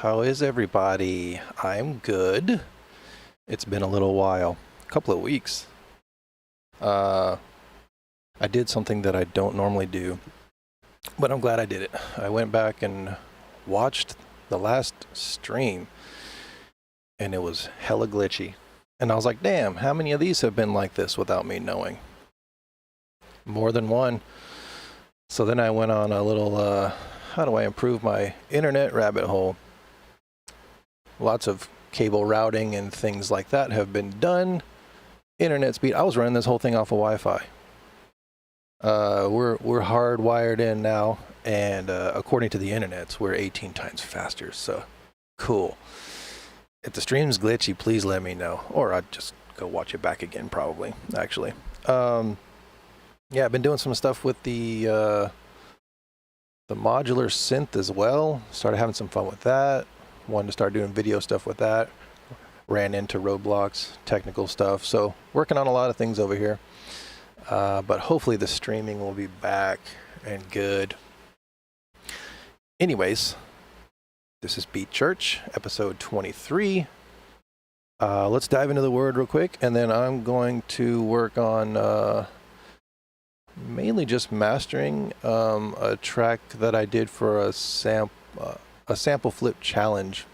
How is everybody? I'm good. It's been a little while, a couple of weeks. I did something that I don't normally do, but I'm glad I did it. I went back and watched the last stream, and it was hella glitchy. And I was like, damn, how many of these have been like this without me knowing? More than one. So then I went on a little, how do I improve my internet rabbit hole? Lots of cable routing and things like that have been done. Internet speed. I was running this whole thing off of Wi-Fi. We're hardwired in now, and according to the internets, we're 18 times faster. So cool. If the stream's glitchy, please let me know, or I'd just go watch it back again. Probably, actually. Yeah, I've been doing some stuff with the modular synth as well. Started having some fun with that. Wanted to start doing video stuff with that. Ran into roadblocks, technical stuff. So working on a lot of things over here. But hopefully the streaming will be back and good. Anyways, this is Beat Church, episode 23. Let's dive into the word real quick, and then I'm going to work on mainly just mastering a track that I did for a sample flip challenge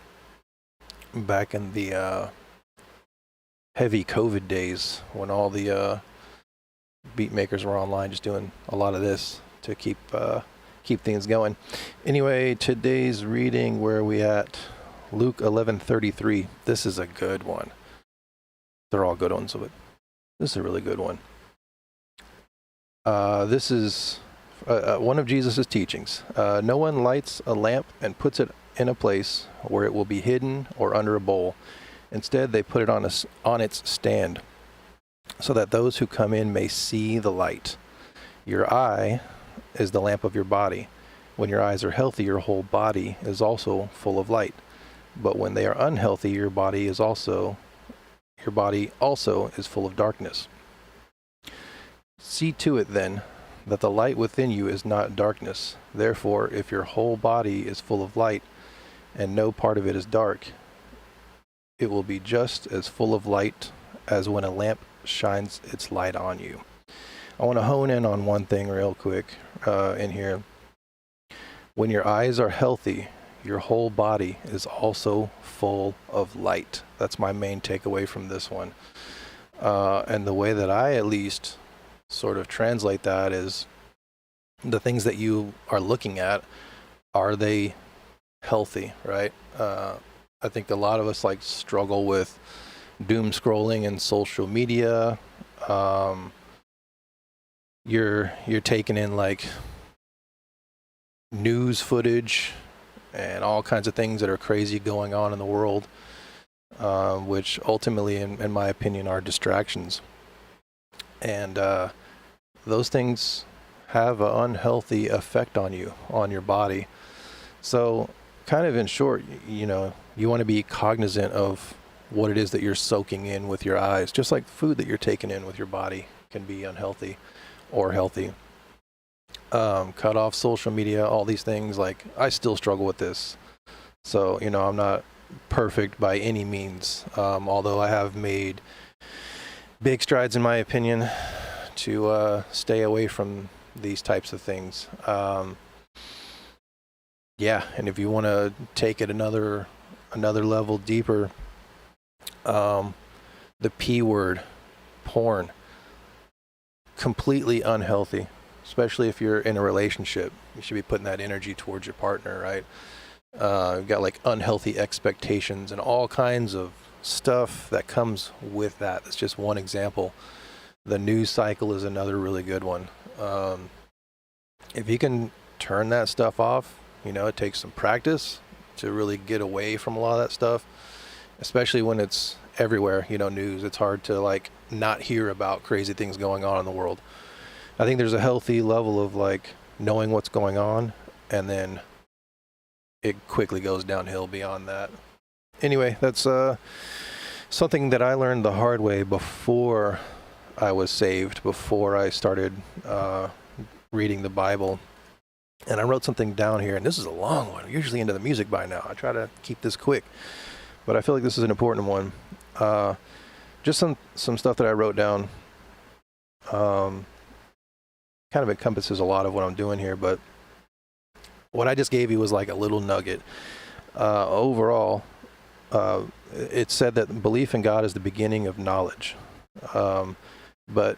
back in the heavy COVID days when all the beat makers were online, just doing a lot of this to keep things going. Anyway, today's reading, where are we at? Luke 11:33. This is a good one. They're all good ones, but this is a really good one. This is one of Jesus' teachings. No one lights a lamp and puts it in a place where it will be hidden or under a bowl. Instead, they put it on its stand, so that those who come in may see the light. Your eye is the lamp of your body. When your eyes are healthy, your whole body is also full of light. But when they are unhealthy, your body also is full of darkness. See to it then that the light within you is not darkness. Therefore, if your whole body is full of light and no part of it is dark, it will be just as full of light as when a lamp shines its light on you. I want to hone in on one thing real quick in here. When your eyes are healthy, your whole body is also full of light. That's my main takeaway from this one. And the way that I at least sort of translate that is the things that you are looking at, are they healthy, right? I think a lot of us struggle with doom scrolling and social media. You're taking in news footage and all kinds of things that are crazy going on in the world, which ultimately, in my opinion, are distractions. And those things have an unhealthy effect on you, on your body. So kind of in short, you want to be cognizant of what it is that you're soaking in with your eyes, just like food that you're taking in with your body can be unhealthy or healthy. Cut off social media, all these things. I still struggle with this. So, I'm not perfect by any means, although I have made big strides, in my opinion, to stay away from these types of things. Yeah, and if you want to take it another level deeper, the P word, porn, completely unhealthy, especially if you're in a relationship. You should be putting that energy towards your partner, right? You've got unhealthy expectations and all kinds of stuff that comes with that. That's just one example. The news cycle is another really good one. If you can turn that stuff off, it takes some practice to really get away from a lot of that stuff, especially when it's everywhere, news. It's hard to not hear about crazy things going on in the world. I think there's a healthy level of knowing what's going on, and then it quickly goes downhill beyond that. Anyway, that's something that I learned the hard way before I was saved, before I started reading the Bible. And I wrote something down here, and this is a long one. I'm usually into the music by now. I try to keep this quick, but I feel like this is an important one. Just some stuff that I wrote down. Kind of encompasses a lot of what I'm doing here, but what I just gave you was like a little nugget. Overall, it said that belief in God is the beginning of knowledge. But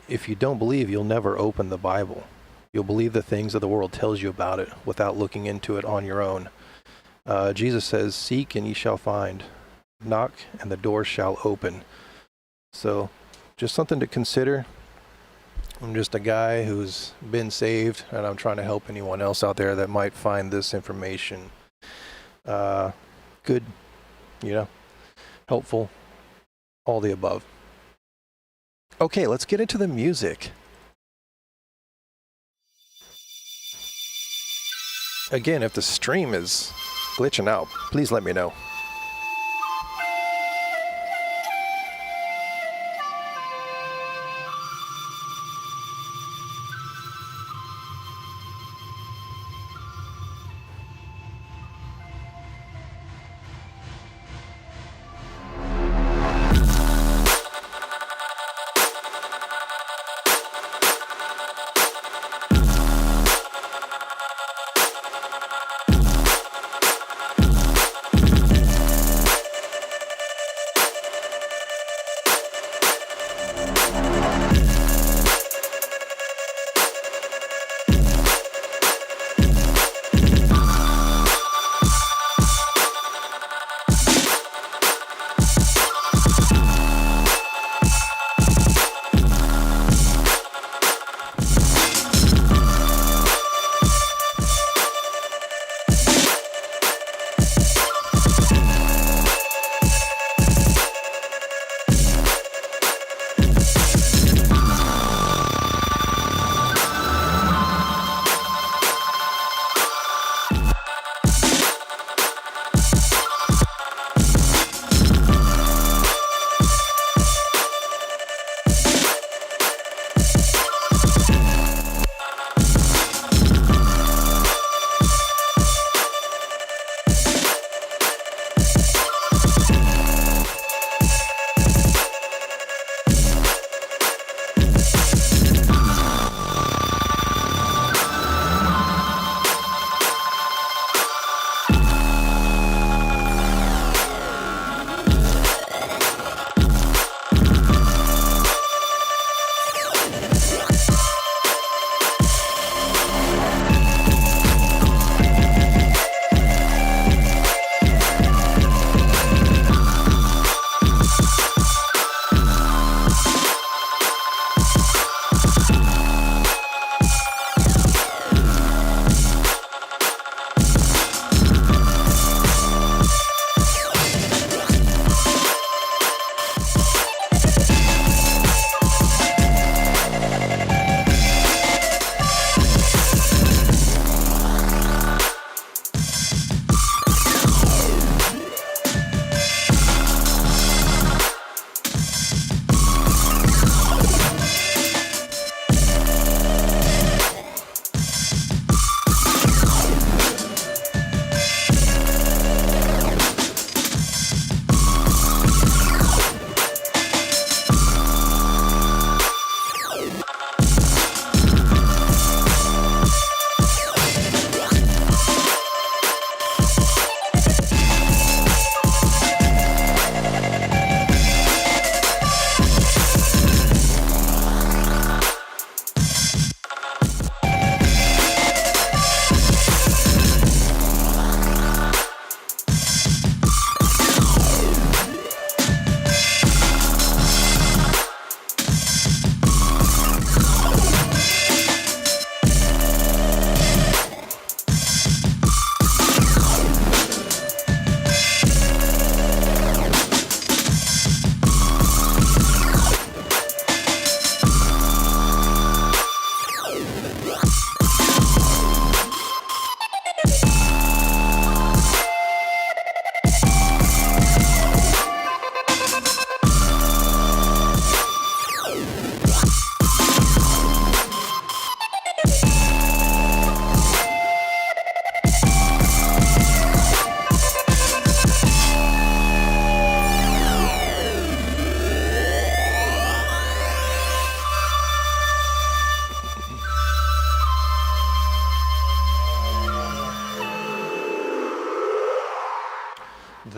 if you don't believe, you'll never open the Bible. You'll believe the things that the world tells you about it without looking into it on your own. Jesus says, "Seek and ye shall find. Knock and the door shall open." So just something to consider. I'm just a guy who's been saved, and I'm trying to help anyone else out there that might find this information good, helpful, all the above. Okay, let's get into the music. Again, if the stream is glitching out, please let me know.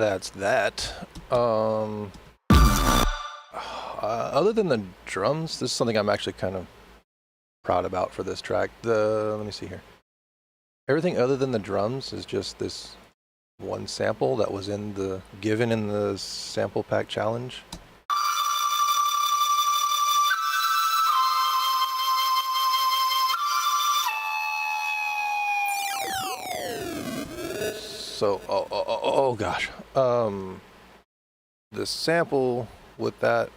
that's that. Other than the drums, this is something I'm actually kind of proud about for this track. Let me see here. Everything other than the drums is just this one sample that was given in the sample pack challenge. So, oh gosh. The sample with that,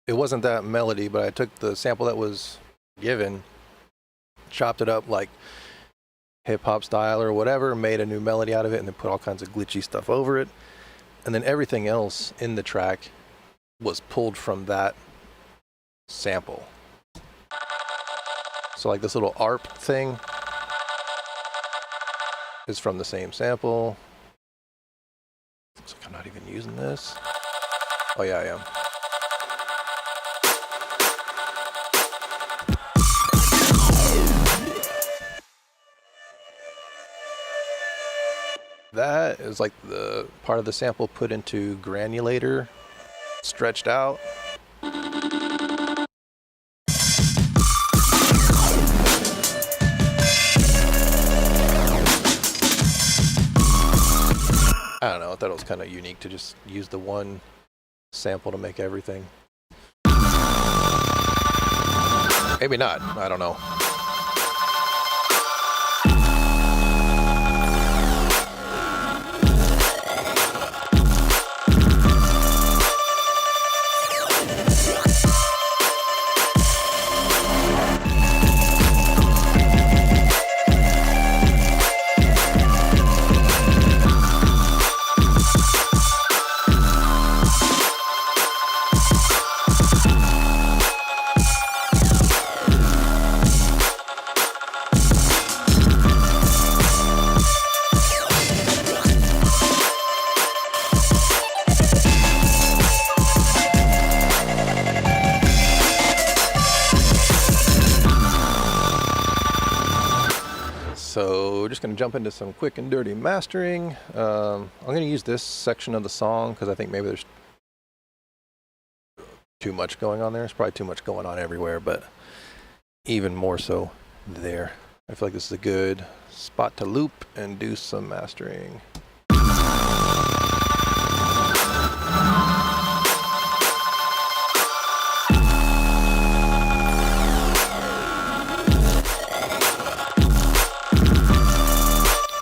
it wasn't that melody, but I took the sample that was given, chopped it up like hip hop style or whatever, made a new melody out of it, and then put all kinds of glitchy stuff over it. And then everything else in the track was pulled from that sample. So like this little ARP thing is from the same sample. Looks like I'm not even using this. Oh yeah, I am. That is like the part of the sample put into granulator, stretched out. I don't know, I thought it was kind of unique to just use the one sample to make everything. Maybe not, I don't know. So we're just going to jump into some quick and dirty mastering. I'm going to use this section of the song because I think maybe there's too much going on there. There's probably too much going on everywhere, but even more so there. I feel like this is a good spot to loop and do some mastering.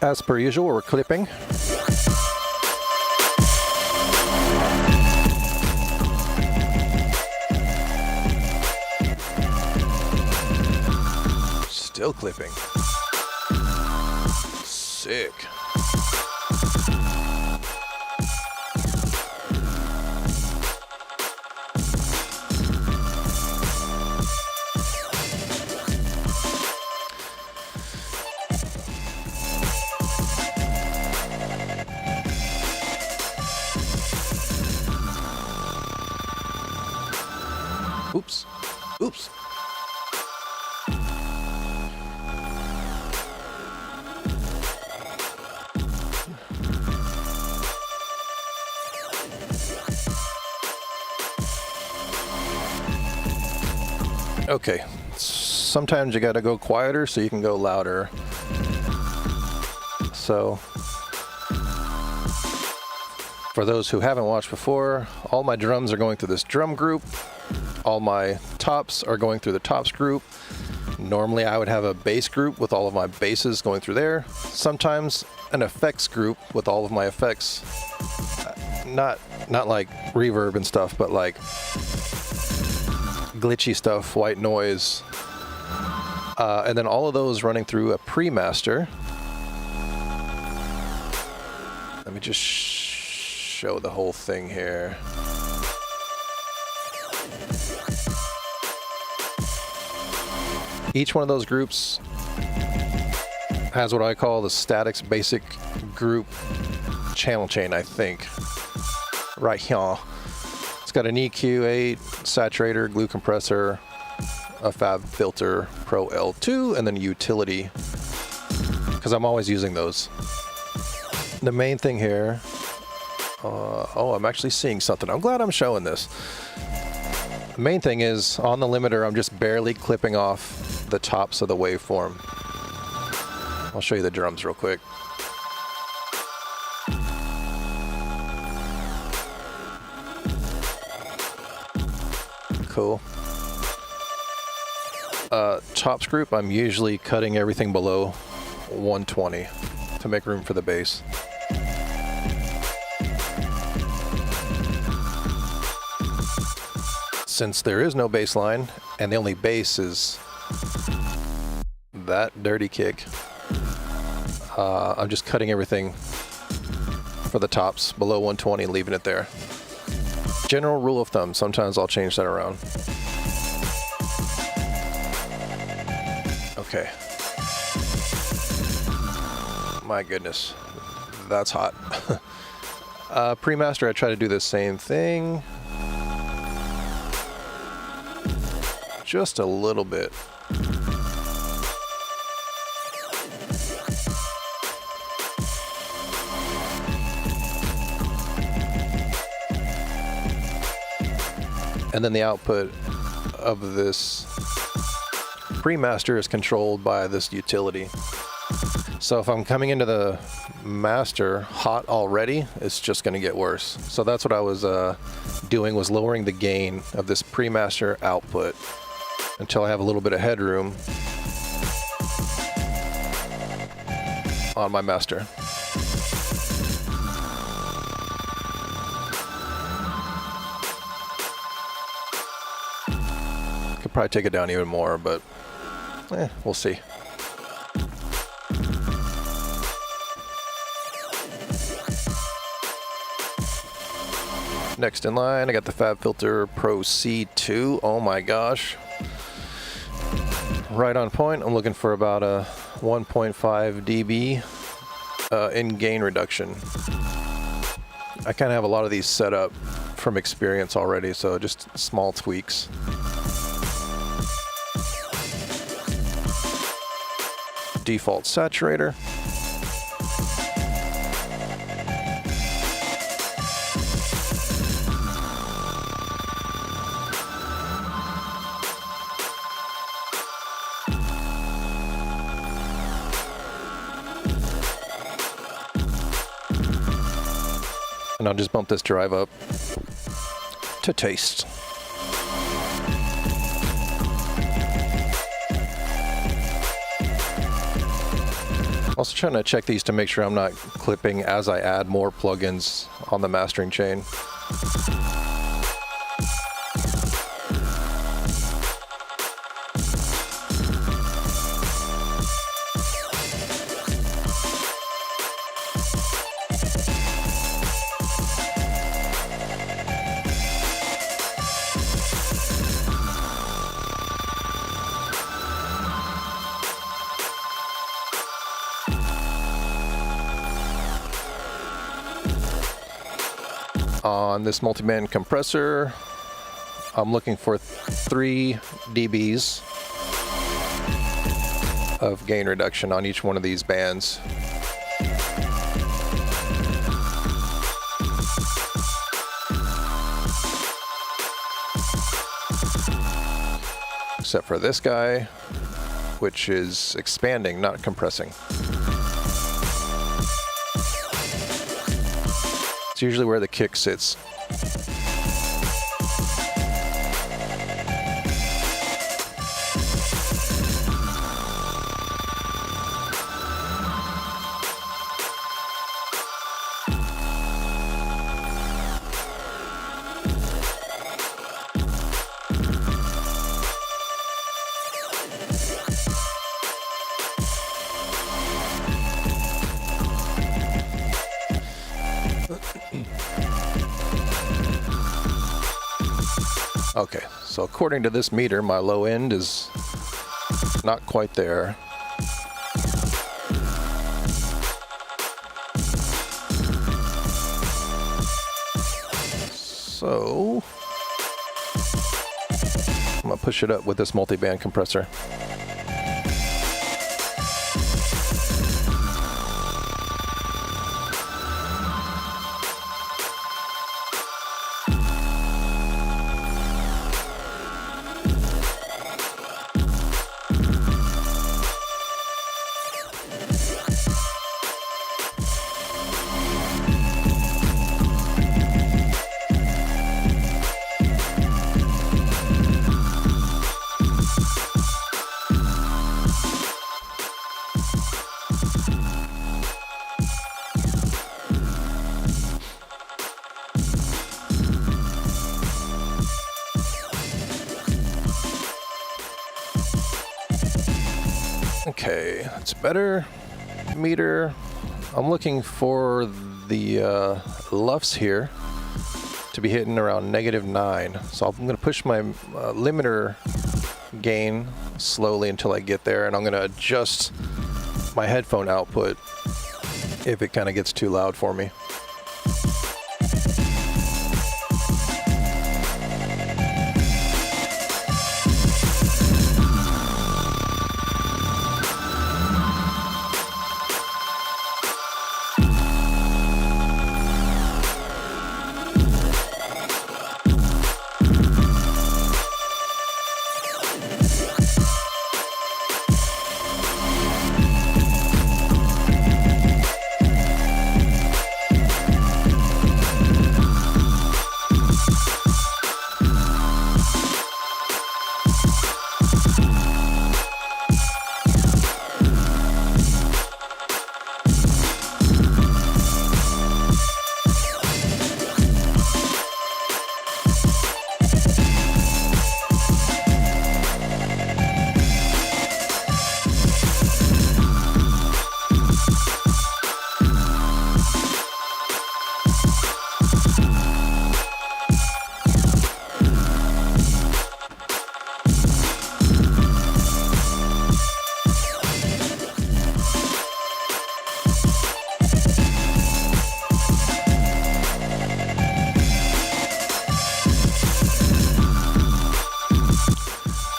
As per usual, we're clipping. Still clipping. Sick. Oops. Oops. Okay. Sometimes you gotta go quieter so you can go louder. So, for those who haven't watched before, all my drums are going through this drum group. All my tops are going through the tops group. Normally I would have a bass group with all of my basses going through there. Sometimes an effects group with all of my effects. Not like reverb and stuff, but like glitchy stuff, white noise. And then all of those running through a pre-master. Let me just show the whole thing here. Each one of those groups has what I call the statics basic group channel chain, I think. Right here. It's got an EQ8, saturator, glue compressor, a Fab Filter Pro L2, and then a utility, because I'm always using those. The main thing here Oh, I'm actually seeing something. I'm glad I'm showing this. The main thing is, on the limiter, I'm just barely clipping off the tops of the waveform. I'll show you the drums real quick. Cool. Tops group, I'm usually cutting everything below 120 to make room for the bass. Since there is no bass line and the only bass is that dirty kick, I'm just cutting everything for the tops below 120 and leaving it there. General rule of thumb, sometimes I'll change that around. Okay. My goodness, that's hot. Pre-master, I try to do the same thing. Just a little bit. And then the output of this pre-master is controlled by this utility. So if I'm coming into the master hot already, it's just going to get worse. So that's what I was doing, was lowering the gain of this pre-master output until I have a little bit of headroom on my master. Could probably take it down even more, but we'll see. Next in line, I got the FabFilter Pro C2. Oh my gosh. Right on point. I'm looking for about a 1.5 dB in gain reduction. I kind of have a lot of these set up from experience already, so just small tweaks. Default saturator. And I'll just bump this drive up to taste. Also trying to check these to make sure I'm not clipping as I add more plugins on the mastering chain. On this multiband compressor, I'm looking for 3 dBs of gain reduction on each one of these bands. Except for this guy, which is expanding, not compressing. It's usually where the kick sits. Okay, so according to this meter, my low end is not quite there. So I'm gonna push it up with this multi-band compressor. Okay, that's better. Meter. I'm looking for the LUFS here to be hitting around -9. So I'm going to push my limiter gain slowly until I get there, and I'm going to adjust my headphone output if it kind of gets too loud for me.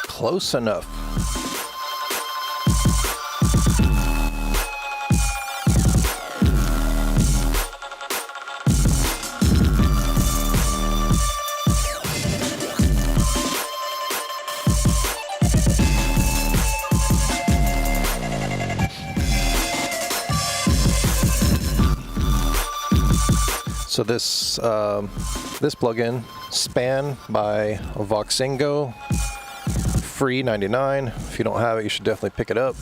Close enough. So this plugin, Span by Voxingo, free 99. If you don't have it, you should definitely pick it up.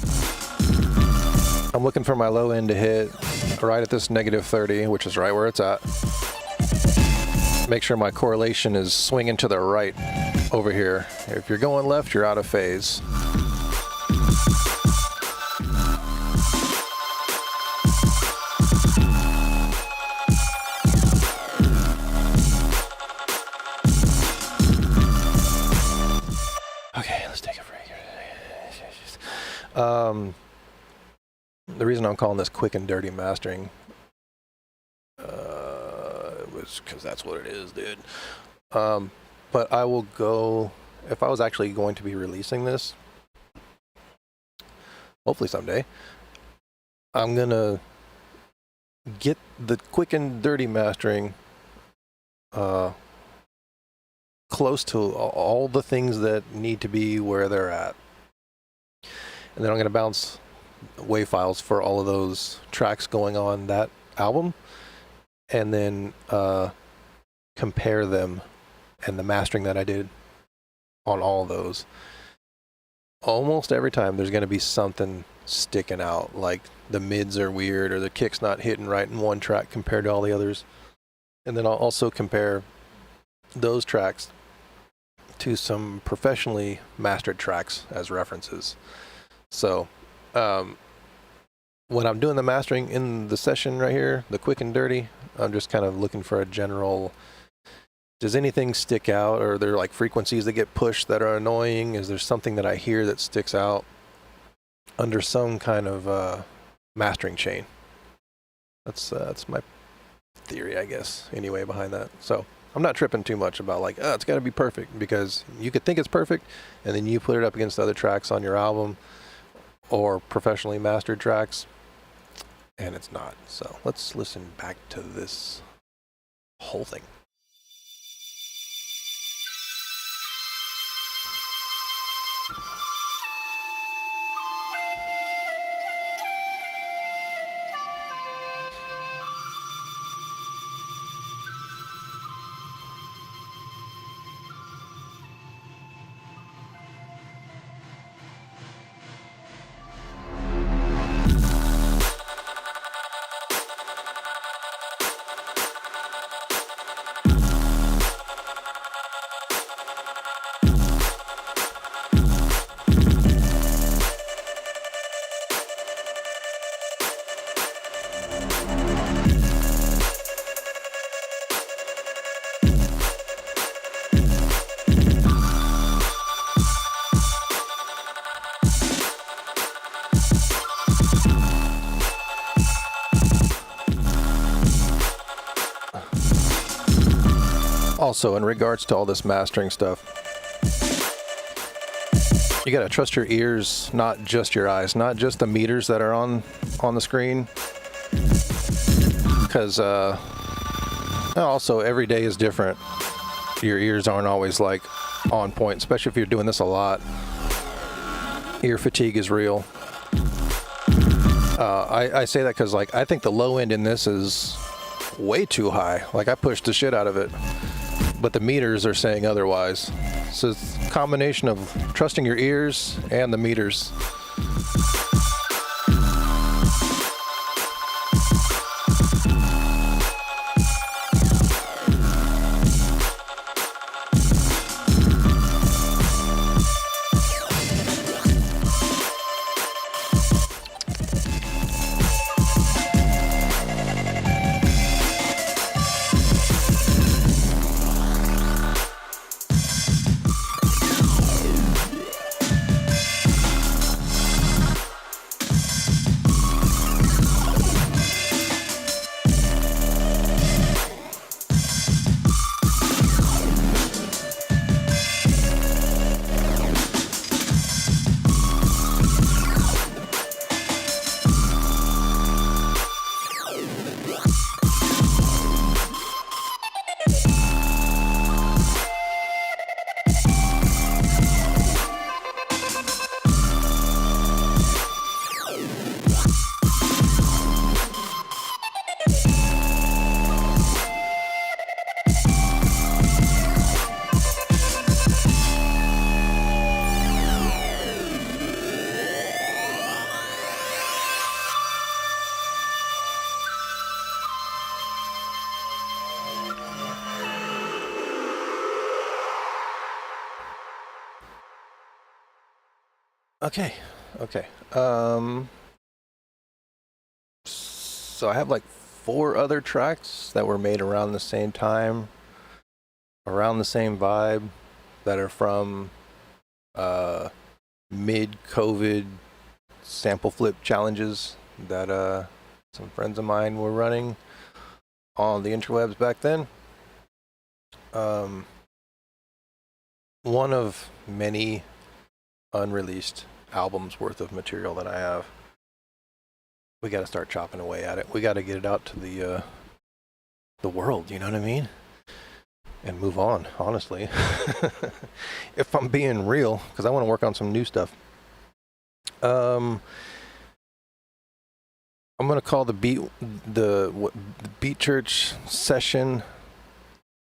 I'm looking for my low end to hit right at this -30, which is right where it's at. Make sure my correlation is swinging to the right over here. If you're going left, you're out of phase. The reason I'm calling this quick and dirty mastering was because that's what it is, dude. But I will go, if I was actually going to be releasing this, hopefully someday, I'm gonna get the quick and dirty mastering close to all the things that need to be where they're at. And then I'm going to bounce WAV files for all of those tracks going on that album, and then compare them and the mastering that I did on all of those. Almost every time there's going to be something sticking out, like the mids are weird or the kick's not hitting right in one track compared to all the others. And then I'll also compare those tracks to some professionally mastered tracks as references. So when I'm doing the mastering in the session right here, the quick and dirty, I'm just kind of looking for a general, does anything stick out? Or are there like frequencies that get pushed that are annoying? Is there something that I hear that sticks out under some kind of mastering chain? That's my theory, I guess, anyway, behind that. So I'm not tripping too much about like, oh, it's got to be perfect, because you could think it's perfect and then you put it up against other tracks on your album or professionally mastered tracks, and it's not. So let's listen back to this whole thing. Also, in regards to all this mastering stuff, you gotta trust your ears, not just your eyes, not just the meters that are on the screen. Because also every day is different. Your ears aren't always like on point, especially if you're doing this a lot. Ear fatigue is real. I say that because like I think the low end in this is way too high. Like I pushed the shit out of it, but the meters are saying otherwise. So it's a combination of trusting your ears and the meters. Okay. So I have like 4 other tracks that were made around the same time, around the same vibe, that are from mid-COVID sample flip challenges that some friends of mine were running on the interwebs back then. One of many unreleased albums worth of material that I have. We got to start chopping away at it. We got to get it out to the world, you know what I mean? And move on, honestly. If I'm being real, because I want to work on some new stuff. I'm gonna call the Beat Church session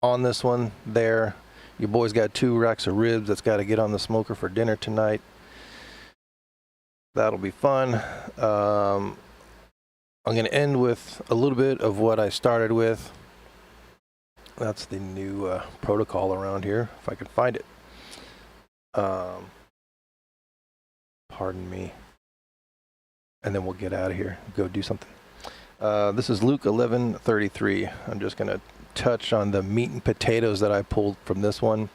on this one there. Your boy's got 2 racks of ribs that's got to get on the smoker for dinner tonight. That'll be fun. I'm going to end with a little bit of what I started with. That's the new protocol around here, if I can find it. Pardon me. And then we'll get out of here, go do something. This is Luke 11:33. I'm just going to touch on the meat and potatoes that I pulled from this one.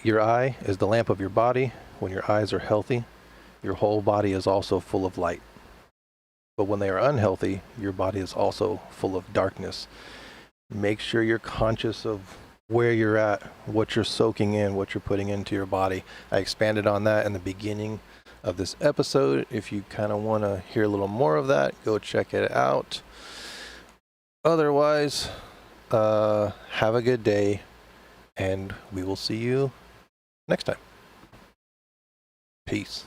Your eye is the lamp of your body. When your eyes are healthy, your whole body is also full of light. But when they are unhealthy, your body is also full of darkness. Make sure you're conscious of where you're at, what you're soaking in, what you're putting into your body. I expanded on that in the beginning of this episode. If you kind of want to hear a little more of that, go check it out. Otherwise, have a good day, and we will see you next time. Peace.